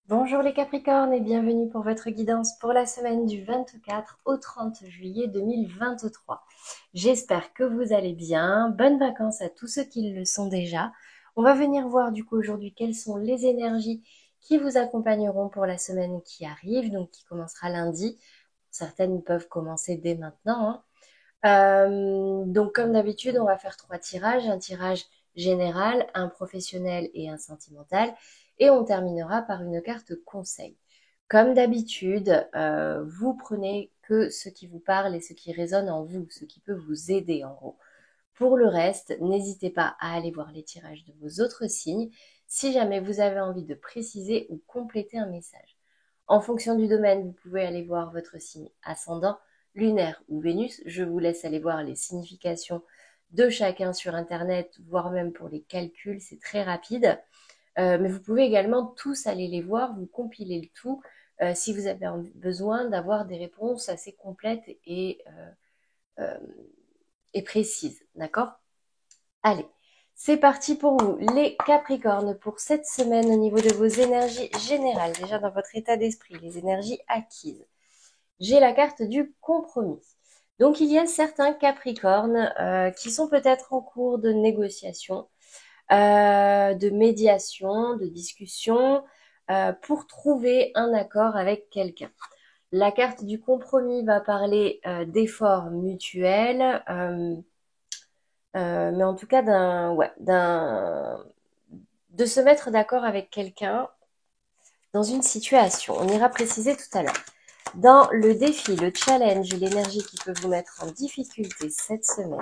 Bonjour les Capricornes et bienvenue pour votre guidance pour la semaine du 24 au 30 juillet 2023. J'espère que vous allez bien. Bonnes vacances à tous ceux qui le sont déjà. On va venir voir du coup aujourd'hui quelles sont les énergies qui vous accompagneront pour la semaine qui arrive, donc qui commencera lundi. Certaines peuvent commencer dès maintenant, hein. Donc comme d'habitude, on va faire 3 tirages, un tirage général, un professionnel et un sentimental, et on terminera par une carte conseil. Comme d'habitude, vous prenez que ce qui vous parle et ce qui résonne en vous, ce qui peut vous aider en gros. Pour le reste, n'hésitez pas à aller voir les tirages de vos autres signes si jamais vous avez envie de préciser ou compléter un message. En fonction du domaine, vous pouvez aller voir votre signe ascendant, lunaire ou Vénus. Je vous laisse aller voir les significations de chacun sur Internet, voire même pour les calculs, c'est très rapide. Mais vous pouvez également tous aller les voir, vous compiler le tout si vous avez besoin d'avoir des réponses assez complètes euh, et précises. D'accord? Allez, c'est parti pour vous, les Capricornes, pour cette semaine au niveau de vos énergies générales, déjà dans votre état d'esprit, les énergies acquises. J'ai la carte du compromis. Donc il y a certains Capricornes qui sont peut-être en cours de négociation, de médiation, de discussion, pour trouver un accord avec quelqu'un. La carte du compromis va parler d'efforts mutuels, mais en tout cas de se mettre d'accord avec quelqu'un dans une situation. On ira préciser tout à l'heure. Dans le défi, le challenge, l'énergie qui peut vous mettre en difficulté cette semaine,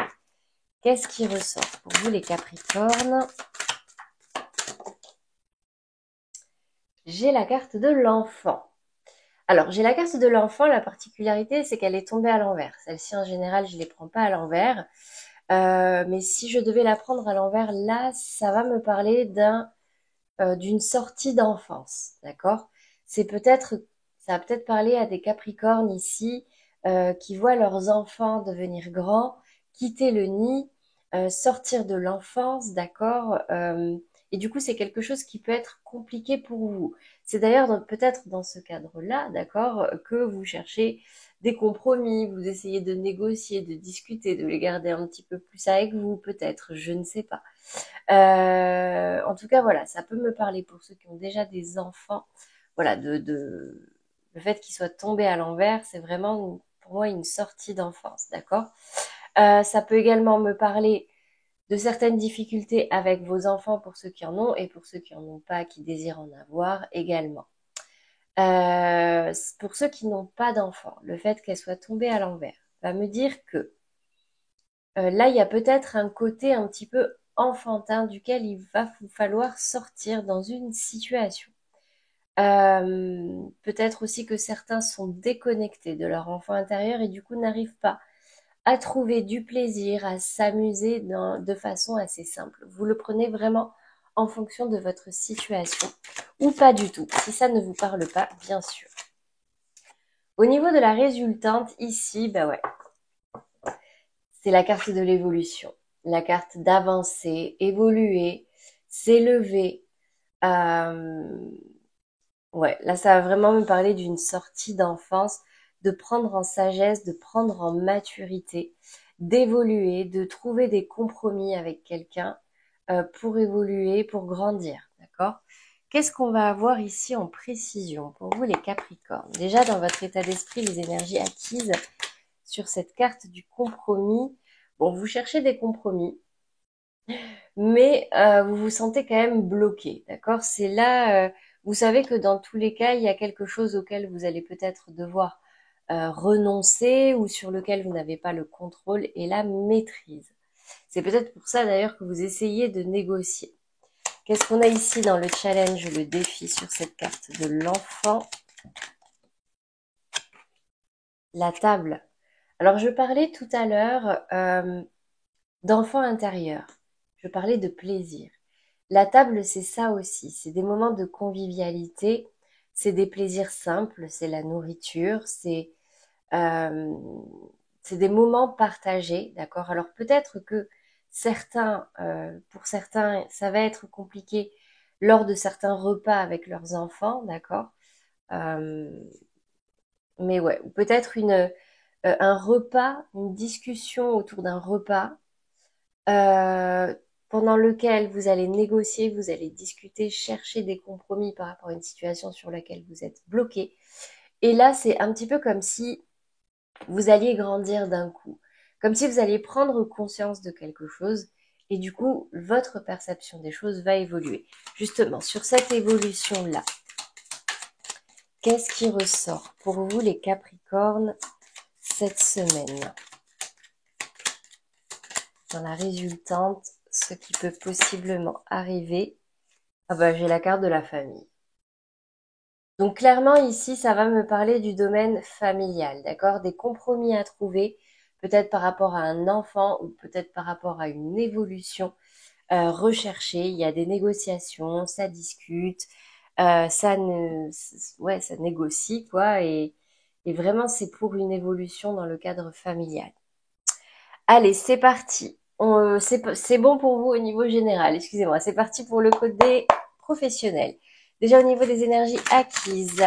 qu'est-ce qui ressort pour vous les Capricornes? J'ai la carte de l'enfant. Alors, j'ai la carte de l'enfant, la particularité, c'est qu'elle est tombée à l'envers. Celle-ci, en général, je ne les prends pas à l'envers. Mais si je devais la prendre à l'envers, là, ça va me parler d'une sortie d'enfance, d'accord? C'est peut-être, ça va peut-être parler à des Capricornes ici qui voient leurs enfants devenir grands, quitter le nid, sortir de l'enfance, d'accord? Et du coup, c'est quelque chose qui peut être compliqué pour vous. C'est d'ailleurs peut-être dans ce cadre-là, d'accord, que vous cherchez des compromis, vous essayez de négocier, de discuter, de les garder un petit peu plus avec vous, peut-être, je ne sais pas. En tout cas, voilà, ça peut me parler pour ceux qui ont déjà des enfants. Voilà, le fait qu'ils soient tombés à l'envers, c'est vraiment pour moi une sortie d'enfance, d'accord? Ça peut également me parler de certaines difficultés avec vos enfants pour ceux qui en ont et pour ceux qui en ont pas, qui désirent en avoir également. Pour ceux qui n'ont pas d'enfants, le fait qu'elle soit tombée à l'envers va me dire que là, il y a peut-être un côté un petit peu enfantin duquel il va vous falloir sortir dans une situation. Peut-être aussi que certains sont déconnectés de leur enfant intérieur et du coup n'arrivent pas à trouver du plaisir, à s'amuser de façon assez simple. Vous le prenez vraiment en fonction de votre situation ou pas du tout, si ça ne vous parle pas, bien sûr. Au niveau de la résultante, ici, bah ouais, c'est la carte de l'évolution, la carte d'avancer, évoluer, s'élever. Euh, ouais, là, ça va vraiment me parler d'une sortie d'enfance, de prendre en sagesse, de prendre en maturité, d'évoluer, de trouver des compromis avec quelqu'un pour évoluer, pour grandir, d'accord? Qu'est-ce qu'on va avoir ici en précision pour vous les Capricornes? Déjà, dans votre état d'esprit, les énergies acquises sur cette carte du compromis. Bon, vous cherchez des compromis, mais vous vous sentez quand même bloqué, d'accord? C'est là, vous savez que dans tous les cas, il y a quelque chose auquel vous allez peut-être devoir renoncer ou sur lequel vous n'avez pas le contrôle et la maîtrise. C'est peut-être pour ça d'ailleurs que vous essayez de négocier. Qu'est-ce qu'on a ici dans le challenge, le défi sur cette carte de l'enfant? La table. Alors, je parlais tout à l'heure d'enfant intérieur. Je parlais de plaisir. La table, c'est ça aussi. C'est des moments de convivialité. C'est des plaisirs simples. C'est la nourriture. Euh, c'est des moments partagés. D'accord? Alors peut-être que pour certains, ça va être compliqué lors de certains repas avec leurs enfants, d'accord? Euh, mais ouais, peut-être un repas, une discussion autour d'un repas euh, pendant lequel vous allez négocier, vous allez discuter, chercher des compromis par rapport à une situation sur laquelle vous êtes bloqué. Et là, c'est un petit peu comme si vous alliez grandir d'un coup, comme si vous alliez prendre conscience de quelque chose et du coup, votre perception des choses va évoluer. Justement, sur cette évolution-là, qu'est-ce qui ressort pour vous les Capricornes cette semaine? Dans la résultante, ce qui peut possiblement arriver. Ah bah j'ai la carte de la famille. Donc clairement ici, ça va me parler du domaine familial, d'accord? Des compromis à trouver, peut-être par rapport à un enfant ou peut-être par rapport à une évolution recherchée. Il y a des négociations, ça discute, ouais, ça négocie quoi, et vraiment c'est pour une évolution dans le cadre familial. Allez, c'est parti. C'est bon pour vous au niveau général. Excusez-moi, c'est parti pour le côté professionnel. Déjà au niveau des énergies acquises,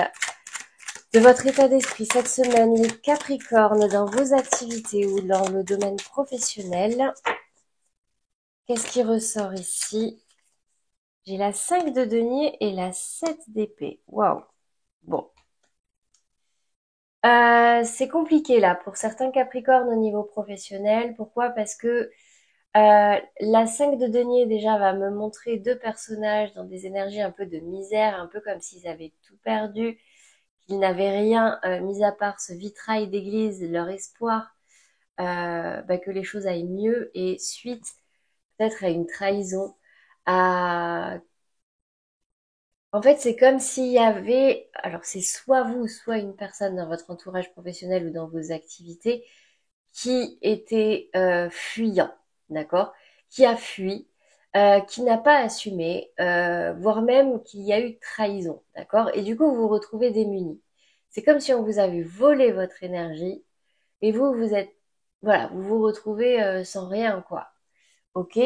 de votre état d'esprit cette semaine, les Capricornes, dans vos activités ou dans le domaine professionnel, qu'est-ce qui ressort ici? J'ai la 5 de denier et la 7 d'épée. Waouh. Bon. C'est compliqué là pour certains Capricornes au niveau professionnel. Pourquoi? Parce que la 5 de denier déjà va me montrer deux personnages dans des énergies un peu de misère, un peu comme s'ils avaient tout perdu, qu'ils n'avaient rien mis à part ce vitrail d'église, leur espoir que les choses aillent mieux et suite peut-être à une trahison, à... En fait, c'est comme s'il y avait, alors c'est soit vous, soit une personne dans votre entourage professionnel ou dans vos activités qui était fuyant, d'accord? Qui a fui, qui n'a pas assumé, voire même qu'il y a eu trahison, d'accord? Et du coup, vous vous retrouvez démunis. C'est comme si on vous avait volé votre énergie et vous, vous êtes, voilà, vous vous retrouvez sans rien, quoi. Ok?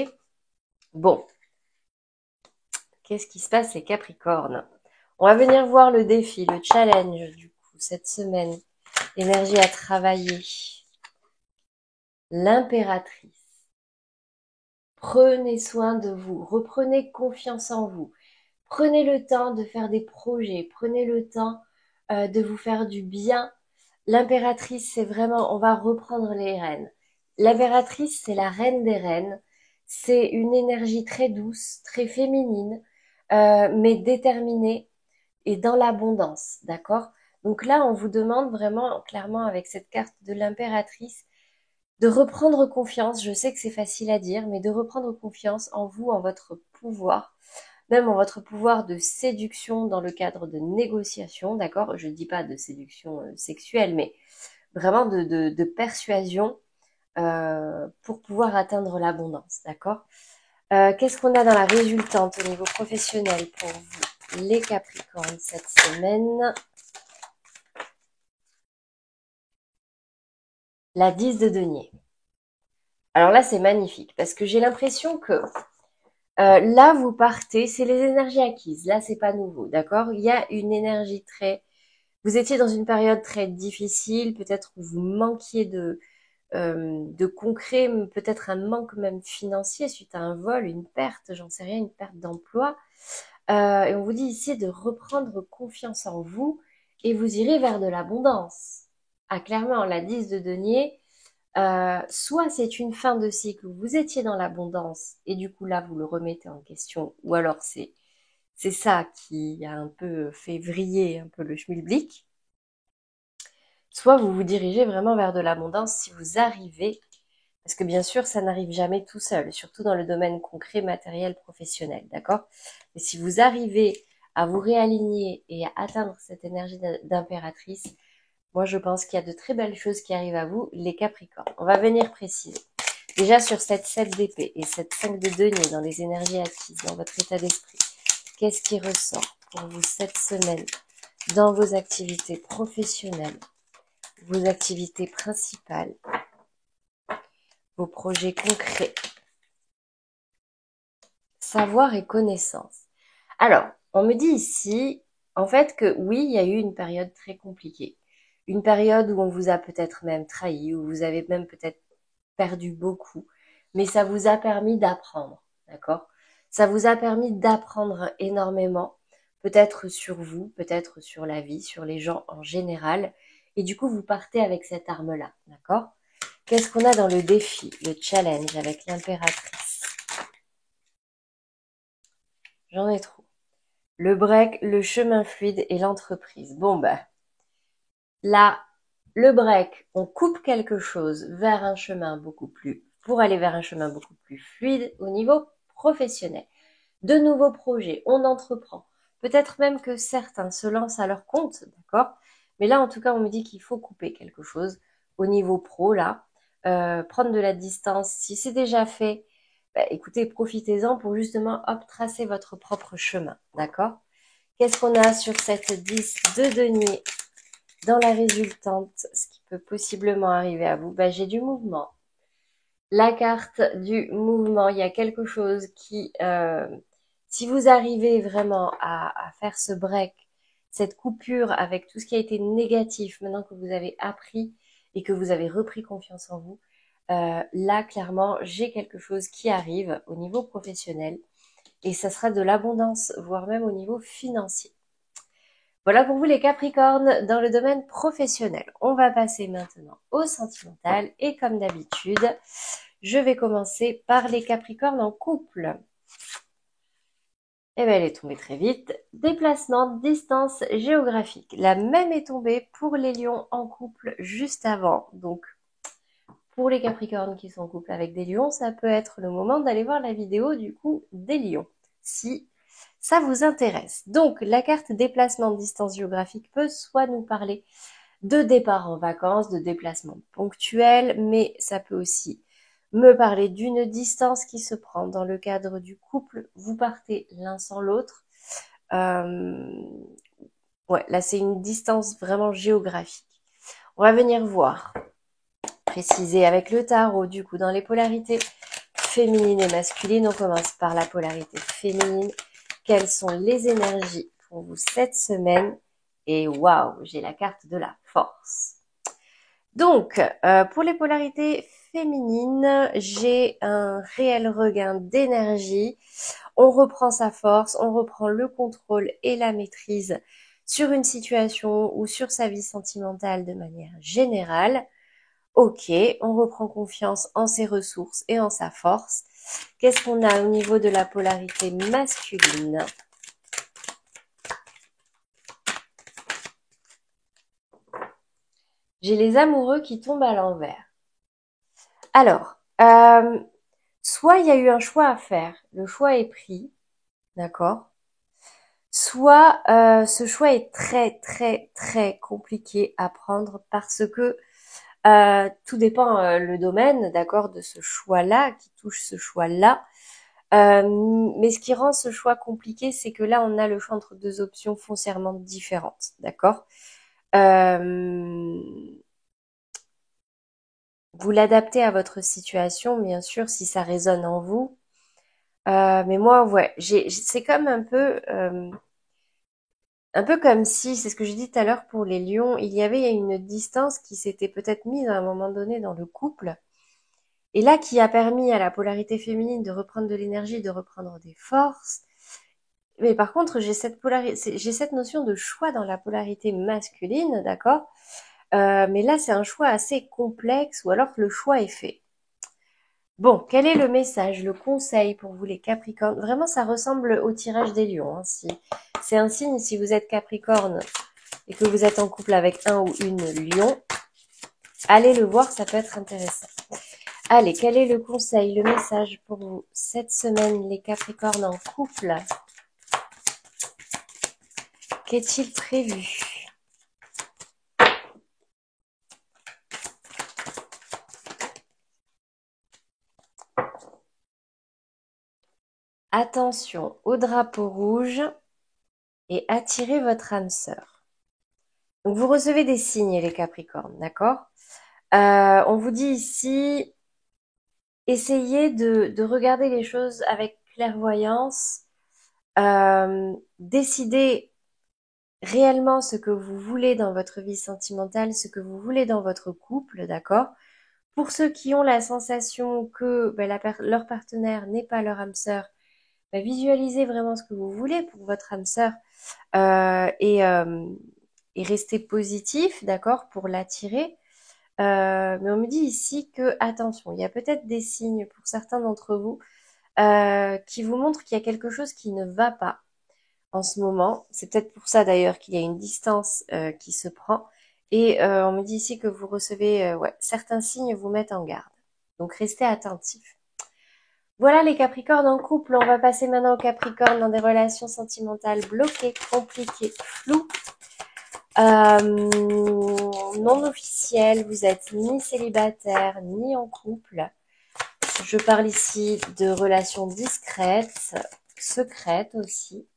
Bon, qu'est-ce qui se passe, les Capricornes? On va venir voir le défi, le challenge, du coup, cette semaine. L'énergie à travailler. L'impératrice. Prenez soin de vous, reprenez confiance en vous. Prenez le temps de faire des projets, prenez le temps de vous faire du bien. L'impératrice, c'est vraiment, on va reprendre les rênes. L'impératrice, c'est la reine des reines. C'est une énergie très douce, très féminine, mais déterminée et dans l'abondance, d'accord? Donc là, on vous demande vraiment, clairement, avec cette carte de l'impératrice, de reprendre confiance. Je sais que c'est facile à dire, mais de reprendre confiance en vous, en votre pouvoir, même en votre pouvoir de séduction dans le cadre de négociation, d'accord? Je ne dis pas de séduction sexuelle, mais vraiment de persuasion pour pouvoir atteindre l'abondance, d'accord? Qu'est-ce qu'on a dans la résultante au niveau professionnel pour vous, les Capricornes, cette semaine? La 10 de denier. Alors là, c'est magnifique parce que j'ai l'impression que là, vous partez, c'est les énergies acquises. Là, c'est pas nouveau, d'accord? Il y a une énergie très... Vous étiez dans une période très difficile, peut-être où vous manquiez de concret, peut-être un manque même financier suite à un vol, une perte, j'en sais rien, une perte d'emploi. Et on vous dit ici de reprendre confiance en vous et vous irez vers de l'abondance. Ah, clairement, la 10 de denier, soit c'est une fin de cycle où vous étiez dans l'abondance et du coup là vous le remettez en question, ou alors c'est ça qui a un peu fait vriller un peu le schmilblick. Soit vous vous dirigez vraiment vers de l'abondance si vous arrivez, parce que bien sûr ça n'arrive jamais tout seul, surtout dans le domaine concret, matériel, professionnel, d'accord? Mais si vous arrivez à vous réaligner et à atteindre cette énergie d'impératrice, moi je pense qu'il y a de très belles choses qui arrivent à vous, les Capricornes. On va venir préciser. Déjà sur cette 7 d'épée et cette 5 de denier dans les énergies acquises, dans votre état d'esprit, qu'est-ce qui ressort pour vous cette semaine dans vos activités professionnelles, vos activités principales, vos projets concrets, savoir et connaissance. Alors, on me dit ici, en fait, que oui, il y a eu une période très compliquée. Une période où on vous a peut-être même trahi, où vous avez même peut-être perdu beaucoup, mais ça vous a permis d'apprendre, d'accord? Ça vous a permis d'apprendre énormément, peut-être sur vous, peut-être sur la vie, sur les gens en général, et du coup, vous partez avec cette arme-là, d'accord? Qu'est-ce qu'on a dans le défi, le challenge avec l'impératrice? J'en ai trop. Le break, le chemin fluide et l'entreprise. Bon, bah, là, le break, on coupe quelque chose vers un chemin beaucoup plus, pour aller vers un chemin beaucoup plus fluide au niveau professionnel. De nouveaux projets, on entreprend. Peut-être même que certains se lancent à leur compte, d'accord? Mais là, en tout cas, on me dit qu'il faut couper quelque chose au niveau pro, là. Prendre de la distance. Si c'est déjà fait, bah, écoutez, profitez-en pour justement, hop, tracer votre propre chemin, d'accord? Qu'est-ce qu'on a sur cette 10 de denier dans la résultante, ce qui peut possiblement arriver à vous? Bah, j'ai du mouvement. La carte du mouvement, il y a quelque chose qui, si vous arrivez vraiment à faire ce break, cette coupure avec tout ce qui a été négatif, maintenant que vous avez appris et que vous avez repris confiance en vous, là, clairement, j'ai quelque chose qui arrive au niveau professionnel et ça sera de l'abondance, voire même au niveau financier. Voilà pour vous les Capricornes dans le domaine professionnel. On va passer maintenant au sentimental et comme d'habitude, je vais commencer par les Capricornes en couple. Eh bien, elle est tombée très vite. Déplacement, distance géographique. La même est tombée pour les lions en couple juste avant. Donc, pour les Capricornes qui sont en couple avec des lions, ça peut être le moment d'aller voir la vidéo du coup des lions. Si ça vous intéresse. Donc, la carte déplacement de distance géographique peut soit nous parler de départ en vacances, de déplacement ponctuel, mais ça peut aussi me parler d'une distance qui se prend dans le cadre du couple. Vous partez l'un sans l'autre. Euh, ouais, là c'est une distance vraiment géographique. On va venir voir, préciser avec le tarot, du coup, dans les polarités féminines et masculines. On commence par la polarité féminine. Quelles sont les énergies pour vous cette semaine? Et waouh, j'ai la carte de la force. Donc, pour les polarités féminines, j'ai un réel regain d'énergie. On reprend sa force, on reprend le contrôle et la maîtrise sur une situation ou sur sa vie sentimentale de manière générale. Ok, on reprend confiance en ses ressources et en sa force. Qu'est-ce qu'on a au niveau de la polarité masculine? J'ai les amoureux qui tombent à l'envers. Alors, soit il y a eu un choix à faire, le choix est pris, d'accord? Soit ce choix est très très très compliqué à prendre parce que tout dépend le domaine, d'accord, de ce choix-là, qui touche ce choix-là. Mais ce qui rend ce choix compliqué, c'est que là, on a le choix entre deux options foncièrement différentes, d'accord? Euh, vous l'adaptez à votre situation, bien sûr, si ça résonne en vous. Mais moi, ouais, c'est comme un peu comme si, c'est ce que j'ai dit tout à l'heure pour les lions, il y avait une distance qui s'était peut-être mise à un moment donné dans le couple, et là qui a permis à la polarité féminine de reprendre de l'énergie, de reprendre des forces. Mais par contre, j'ai cette notion de choix dans la polarité masculine, d'accord? Mais là, c'est un choix assez complexe, ou alors le choix est fait. Bon, quel est le message, le conseil pour vous les Capricornes? Vraiment, ça ressemble au tirage des lions, hein. Si c'est un signe, si vous êtes Capricorne et que vous êtes en couple avec un ou une lion, allez le voir, ça peut être intéressant. Allez, quel est le conseil, le message pour vous cette semaine, les Capricornes en couple? Qu'est-il prévu? Attention au drapeau rouge et attirez votre âme sœur. Donc vous recevez des signes, les Capricornes, d'accord? On vous dit ici, essayez de regarder les choses avec clairvoyance. Décidez réellement ce que vous voulez dans votre vie sentimentale, ce que vous voulez dans votre couple, d'accord? Pour ceux qui ont la sensation que ben, leur partenaire n'est pas leur âme sœur, ben, visualisez vraiment ce que vous voulez pour votre âme sœur euh, et, euh, et restez positif, d'accord, pour l'attirer. Mais on me dit ici que, attention, il y a peut-être des signes pour certains d'entre vous qui vous montrent qu'il y a quelque chose qui ne va pas en ce moment. C'est peut-être pour ça d'ailleurs qu'il y a une distance qui se prend. Et on me dit ici que vous recevez, ouais, certains signes vous mettent en garde. Donc restez attentifs. Voilà les Capricornes en couple. On va passer maintenant aux Capricornes dans des relations sentimentales bloquées, compliquées, floues. Non officielles. Vous êtes ni célibataire ni en couple. Je parle ici de relations discrètes, secrètes aussi,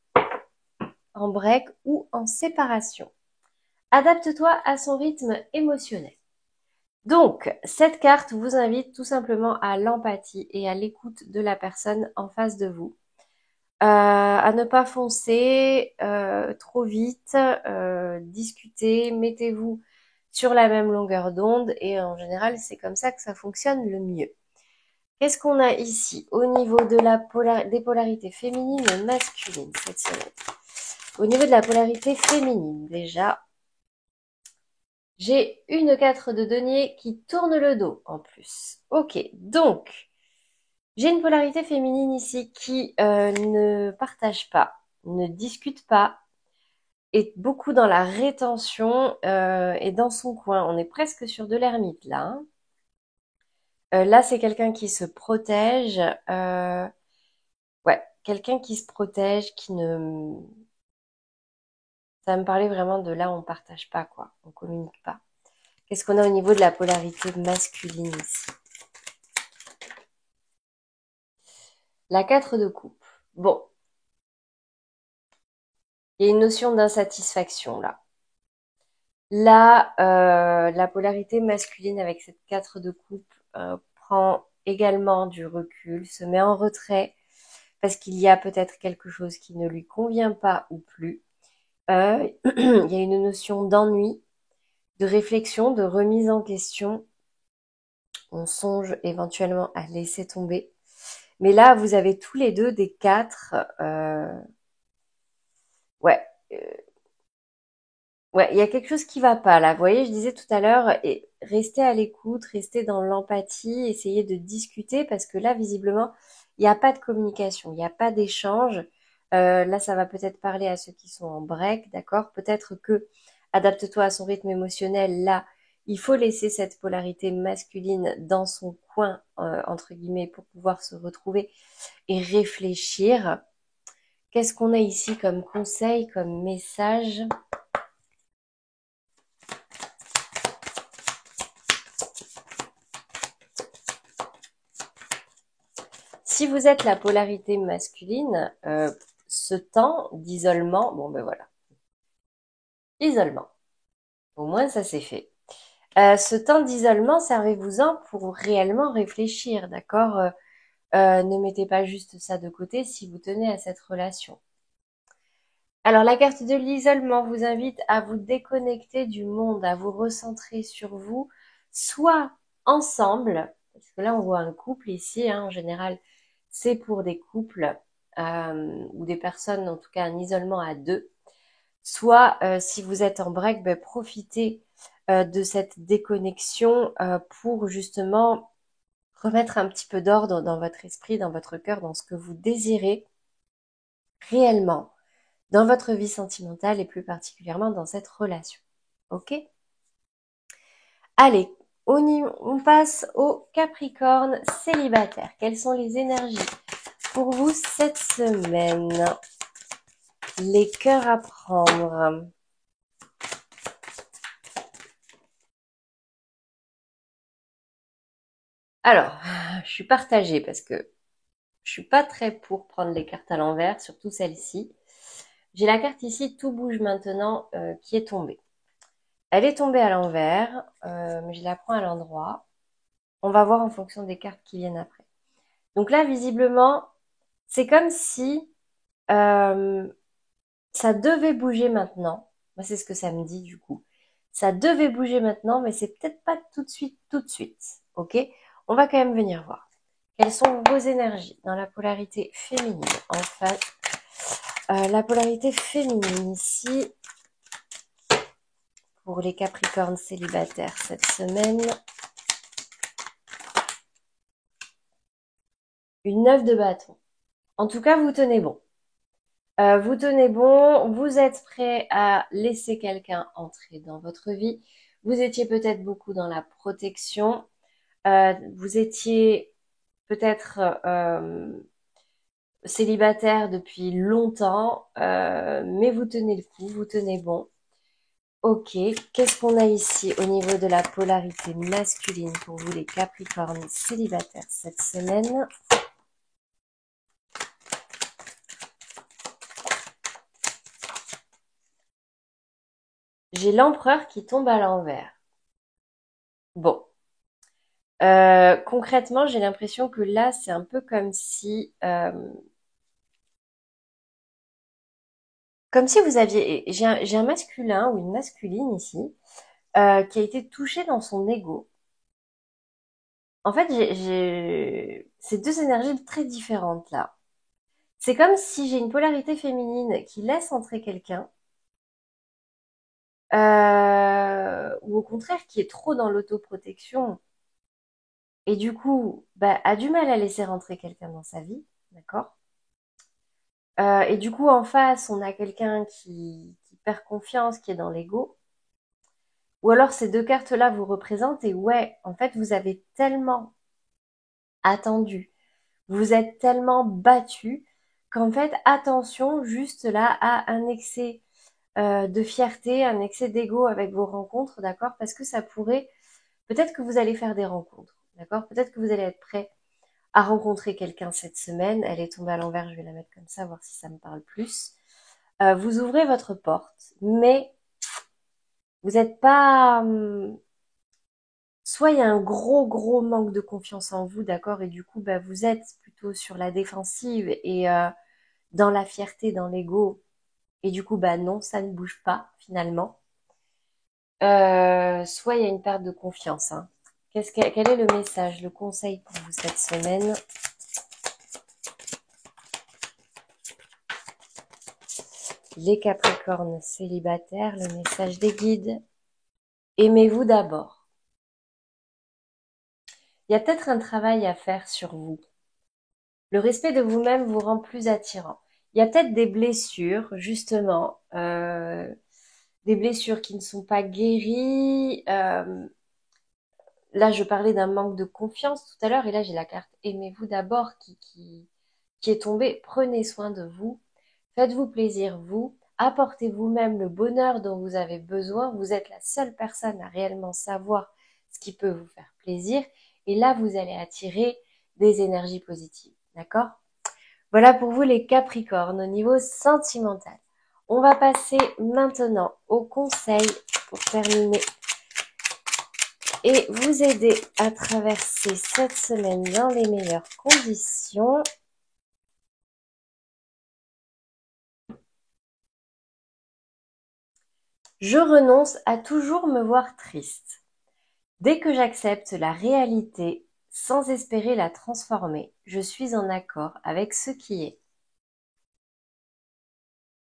en break ou en séparation. Adapte-toi à son rythme émotionnel. Donc, cette carte vous invite tout simplement à l'empathie et à l'écoute de la personne en face de vous. À ne pas foncer trop vite, discutez, mettez-vous sur la même longueur d'onde et en général, c'est comme ça que ça fonctionne le mieux. Qu'est-ce qu'on a ici au niveau de des polarités féminines et masculines cette semaine? Au niveau de la polarité féminine, déjà, j'ai une 4 de denier qui tourne le dos en plus. Ok, donc, j'ai une polarité féminine ici qui ne partage pas, ne discute pas, est beaucoup dans la rétention et dans son coin. On est presque sur de l'ermite là. Hein. Là, c'est quelqu'un qui se protège. Ouais, quelqu'un qui se protège, qui ne... Ça me parlait vraiment de là où on partage pas, quoi. On communique pas. Qu'est-ce qu'on a au niveau de la polarité masculine ici? La 4 de coupe. Bon, il y a une notion d'insatisfaction là. Là, la polarité masculine avec cette 4 de coupe prend également du recul, se met en retrait parce qu'il y a peut-être quelque chose qui ne lui convient pas ou plus. Il y a une notion d'ennui, de réflexion, de remise en question. On songe éventuellement à laisser tomber. Mais là, vous avez tous les deux des 4. Ouais, euh, ouais, il y a quelque chose qui va pas là. Vous voyez, je disais tout à l'heure, restez à l'écoute, restez dans l'empathie, essayez de discuter parce que là, visiblement, il n'y a pas de communication, il n'y a pas d'échange. Là, ça va peut-être parler à ceux qui sont en break, d'accord? Peut-être que adapte-toi à son rythme émotionnel. Là, il faut laisser cette polarité masculine dans son coin, entre guillemets, pour pouvoir se retrouver et réfléchir. Qu'est-ce qu'on a ici comme conseil, comme message? Si vous êtes la polarité masculine, ce temps d'isolement, bon ben voilà, isolement. Au moins ça c'est fait. Ce temps d'isolement, servez-vous-en pour réellement réfléchir, d'accord? Ne mettez pas juste ça de côté si vous tenez à cette relation. Alors la carte de l'isolement vous invite à vous déconnecter du monde, à vous recentrer sur vous, soit ensemble, parce que là on voit un couple ici, hein, en général c'est pour des couples ou des personnes, en tout cas un isolement à deux, soit si vous êtes en break, ben, profitez de cette déconnexion pour justement remettre un petit peu d'ordre dans votre esprit, dans votre cœur, dans ce que vous désirez réellement dans votre vie sentimentale et plus particulièrement dans cette relation. Ok? Allez, on passe au Capricorne célibataire. Quelles sont les énergies pour vous cette semaine? Les cœurs à prendre. Alors, je suis partagée parce que je suis pas très pour prendre les cartes à l'envers, surtout celle-ci. J'ai la carte ici, tout bouge maintenant, qui est tombée. Elle est tombée à l'envers, mais je la prends à l'endroit. On va voir en fonction des cartes qui viennent après. Donc là, visiblement, c'est comme si Ça devait bouger maintenant. Moi, c'est ce que ça me dit du coup. Ça devait bouger maintenant, mais c'est peut-être pas tout de suite, tout de suite. Ok? On va quand même venir voir. Quelles sont vos énergies dans la polarité féminine en face? La polarité féminine ici, pour les Capricornes célibataires cette semaine. Une 9 de bâton. En tout cas, vous tenez bon. Vous tenez bon, vous êtes prêt à laisser quelqu'un entrer dans votre vie. Vous étiez peut-être beaucoup dans la protection. Vous étiez peut-être célibataire depuis longtemps, mais vous tenez le coup, vous tenez bon. Ok, qu'est-ce qu'on a ici au niveau de la polarité masculine pour vous les Capricornes célibataires cette semaine? J'ai l'empereur qui tombe à l'envers. Bon. Concrètement, j'ai l'impression que là, c'est un peu comme si vous aviez, j'ai un masculin ou une masculine ici, qui a été touché dans son ego. En fait, j'ai ces deux énergies très différentes là. C'est comme si j'ai une polarité féminine qui laisse entrer quelqu'un, ou au contraire qui est trop dans l'autoprotection et du coup, bah, a du mal à laisser rentrer quelqu'un dans sa vie, d'accord? Et du coup, en face, on a quelqu'un qui perd confiance, qui est dans l'ego. Ou alors ces deux cartes-là vous représentent et ouais, en fait, vous avez tellement attendu, vous êtes tellement battu qu'en fait, attention juste là à un excès de fierté, un excès d'ego avec vos rencontres, d'accord? Parce que ça pourrait, peut-être que vous allez faire des rencontres, d'accord? Peut-être que vous allez être prêt à rencontrer quelqu'un cette semaine. Elle est tombée à l'envers, je vais la mettre comme ça, voir si ça me parle plus. Vous ouvrez votre porte, mais vous n'êtes pas... soit il y a un gros manque de confiance en vous, d'accord, et du coup, bah, vous êtes plutôt sur la défensive et dans la fierté, dans l'ego, et du coup, bah non, ça ne bouge pas finalement. Soit il y a une perte de confiance. Hein. Quel est le message, le conseil pour vous cette semaine? Les Capricornes célibataires, le message des guides. Aimez-vous d'abord. Il y a peut-être un travail à faire sur vous. Le respect de vous-même vous rend plus attirant. Il y a peut-être des blessures, justement, des blessures qui ne sont pas guéries. Là, je parlais d'un manque de confiance tout à l'heure, et là, j'ai la carte Aimez-vous d'abord qui est tombée. Prenez soin de vous, faites-vous plaisir, vous, apportez vous-même le bonheur dont vous avez besoin. Vous êtes la seule personne à réellement savoir ce qui peut vous faire plaisir, et là, vous allez attirer des énergies positives, d'accord? Voilà pour vous les Capricornes au niveau sentimental. On va passer maintenant au conseil pour terminer et vous aider à traverser cette semaine dans les meilleures conditions. Je renonce à toujours me voir triste. Dès que j'accepte la réalité sans espérer la transformer, je suis en accord avec ce qui est.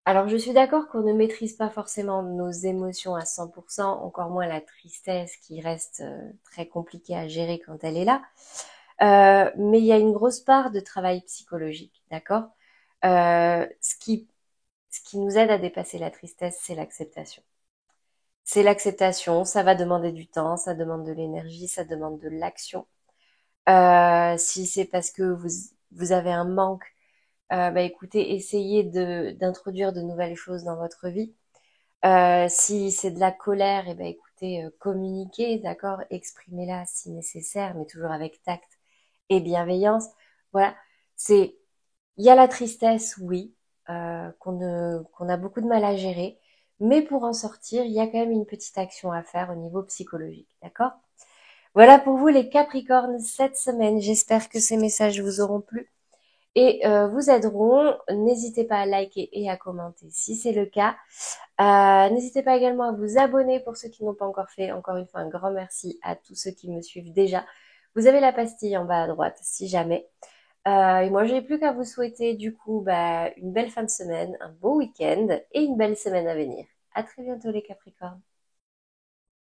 Alors, je suis d'accord qu'on ne maîtrise pas forcément nos émotions à 100%, encore moins la tristesse qui reste très compliquée à gérer quand elle est là. Mais il y a une grosse part de travail psychologique, d'accord? Ce qui nous aide à dépasser la tristesse, c'est l'acceptation. C'est l'acceptation, ça va demander du temps, ça demande de l'énergie, ça demande de l'action. Si c'est parce que vous avez un manque, bah écoutez, essayez d'introduire de nouvelles choses dans votre vie. Si c'est de la colère, et ben écoutez, communiquez, d'accord, exprimez-la si nécessaire, mais toujours avec tact et bienveillance. Voilà, il y a la tristesse, oui, qu'on a beaucoup de mal à gérer, mais pour en sortir, il y a quand même une petite action à faire au niveau psychologique, d'accord? Voilà pour vous les Capricornes cette semaine. J'espère que ces messages vous auront plu. et vous aideront. N'hésitez pas à liker et à commenter si c'est le cas. N'hésitez pas également à vous abonner pour ceux qui n'ont pas encore fait. Encore une fois, un grand merci à tous ceux qui me suivent déjà. Vous avez la pastille en bas à droite si jamais. Et moi, je n'ai plus qu'à vous souhaiter du coup une belle fin de semaine, un beau week-end et une belle semaine à venir. À très bientôt les Capricornes.